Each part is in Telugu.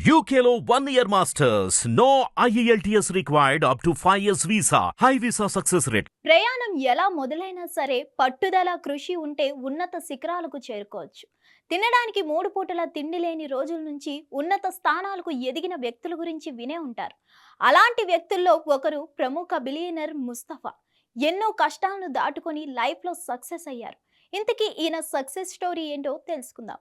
UKLO 1 year masters. No IELTS required up to 5 years visa. High visa success rate. ప్రయాణం ఎలా మొదలైనా సరే పట్టుదల కృషి ఉంటే ఉన్నత శిఖరాలకు చేరుకోవచ్చు. తినడానికి 3 పూటల తిండి లేని రోజుల నుంచి ఉన్నత స్థానాలకు ఎదిగిన వ్యక్తుల గురించి వినే ఉంటారు. అలాంటి వ్యక్తుల్లో ఒకరు ప్రముఖ బిలియనర్ ముస్తఫా. ఎన్నో కష్టాలను దాటుకొని లైఫ్లో సక్సెస్ అయ్యారు. ఇంతకీ ఈయన సక్సెస్ స్టోరీ ఏంటో తెలుసుకుందాం.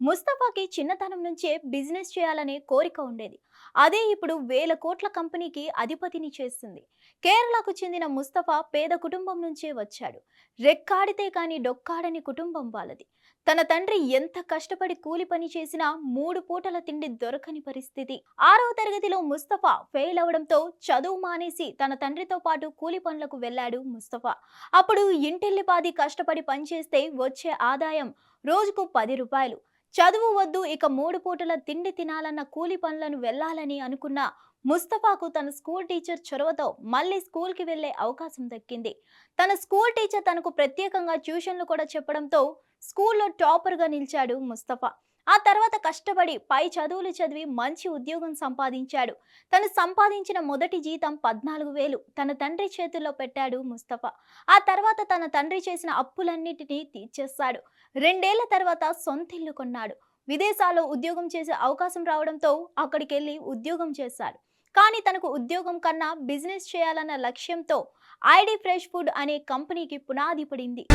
ముస్తఫాకి చిన్నతనం నుంచే బిజినెస్ చేయాలనే కోరిక ఉండేది. అదే ఇప్పుడు 1000 కోట్ల కంపెనీకి అధిపతిని చేస్తుంది. కేరళకు చెందిన ముస్తఫా పేద కుటుంబం నుంచే వచ్చాడు. రెక్కాడితే కానీ డొక్కాడని కుటుంబం వాళ్ళది. తన తండ్రి ఎంత కష్టపడి కూలి పని చేసినా 3 పూటల తిండి దొరకని పరిస్థితి. 6వ తరగతిలో ముస్తఫా ఫెయిల్ అవడంతో చదువు మానేసి తన తండ్రితో పాటు కూలి పనులకు వెళ్ళాడు ముస్తఫా. అప్పుడు ఇంటిల్లిపాది కష్టపడి పనిచేస్తే వచ్చే ఆదాయం రోజుకు 10 రూపాయలు. చదువు వద్దు, ఇక 3 పూటల తిండి తినాలన్న కూలి పనులను వెళ్ళాలని అనుకున్న ముస్తఫాకు తన స్కూల్ టీచర్ చొరవతో మళ్ళీ స్కూల్కి వెళ్లే అవకాశం దక్కింది. తన స్కూల్ టీచర్ తనకు ప్రత్యేకంగా ట్యూషన్లు కూడా చెప్పడంతో స్కూల్లో టాపర్గా నిలిచాడు ముస్తఫా. ఆ తర్వాత కష్టపడి పై చదువులు చదివి మంచి ఉద్యోగం సంపాదించాడు. తను సంపాదించిన మొదటి జీతం 14,000 తన తండ్రి చేతుల్లో పెట్టాడు ముస్తఫా. ఆ తర్వాత తన తండ్రి చేసిన అప్పులన్నిటినీ తీర్చేస్తాడు. 2 ఏళ్ల తర్వాత సొంతిల్లు కొన్నాడు. విదేశాల్లో ఉద్యోగం చేసే అవకాశం రావడంతో అక్కడికి వెళ్ళి ఉద్యోగం చేశాడు. కానీ తనకు ఉద్యోగం కన్నా బిజినెస్ చేయాలన్న లక్ష్యంతో ఐడి ఫ్రెష్ ఫుడ్ అనే కంపెనీకి పునాది పడింది.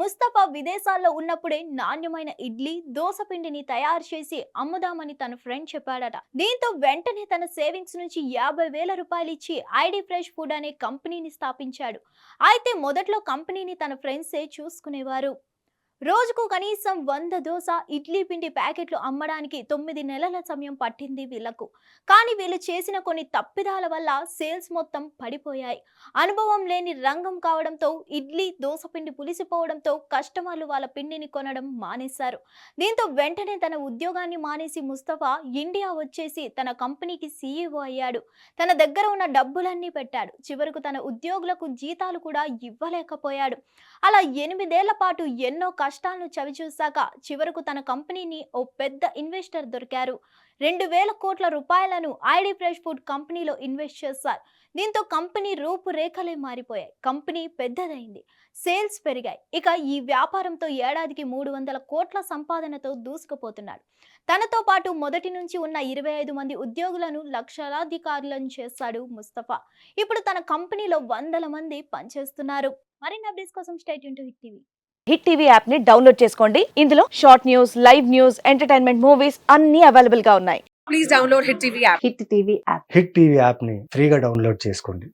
ముస్తఫా విదేశాల్లో ఉన్నప్పుడే నాణ్యమైన ఇడ్లీ, దోస పిండిని తయారు చేసి అమ్ముదామని తన ఫ్రెండ్ చెప్పాడట. దీంతో వెంటనే తన సేవింగ్స్ నుంచి 50,000 రూపాయలు ఇచ్చి ఐడి ఫ్రెష్ ఫుడ్ అనే కంపెనీని స్థాపించాడు. అయితే మొదట్లో కంపెనీని తన ఫ్రెండ్సే చూసుకునేవారు. రోజుకు కనీసం 100 దోస, ఇడ్లీ పిండి ప్యాకెట్లు అమ్మడానికి 9 నెలల సమయం పట్టింది వీళ్లకు. కానీ వీళ్ళు చేసిన కొన్ని తప్పిదాల వల్ల సేల్స్ మొత్తం పడిపోయాయి. అనుభవం లేని రంగం కావడంతో ఇడ్లీ, దోస పిండి పులిసిపోవడంతో కస్టమర్లు వాళ్ళ పిండిని కొనడం మానేశారు. దీంతో వెంటనే తన ఉద్యోగాన్ని మానేసి ముస్తఫా ఇండియా వచ్చేసి తన కంపెనీకి CEO అయ్యాడు. తన దగ్గర ఉన్న డబ్బులన్నీ పెట్టాడు. చివరకు తన ఉద్యోగులకు జీతాలు కూడా ఇవ్వలేకపోయాడు. అలా 8 ఏళ్ల పాటు ఎన్నో కష్టాలను చవిచూశాక చివరకు తన కంపెనీని ఓ పెద్ద ఇన్వెస్టర్ దొరికారు. 2,000 కోట్ల రూపాయలను ఐడి ఫ్రెష్ ఫుడ్ కంపెనీలో ఇన్వెస్ట్ చేశారు. దీంతో కంపెనీ రూపురేఖలే మారిపోయాయి. కంపెనీ పెద్దదైంది, సేల్స్ పెరిగాయి. ఇక ఈ వ్యాపారంతో ఏడాదికి 300 కోట్ల సంపాదనతో దూసుకుపోతున్నాడు. తనతో పాటు మొదటి నుంచి ఉన్న 25 మంది ఉద్యోగులను లక్షలాధికారులను చేశాడు ముస్తఫా. ఇప్పుడు తన కంపెనీలో వందల మంది పనిచేస్తున్నారు. మరిన్ని అప్డేట్స్ కోసం stay tune to hit TV. Hit TV app ని డౌన్లోడ్ చేసుకోండి. ఇందులో short news, live news, entertainment movies అన్ని అవైలబుల్ గా ఉన్నాయి. Please download Hit TV app. Hit TV app. Hit TV యాప్ని ఫ్రీగా డౌన్లోడ్ చేసుకోండి.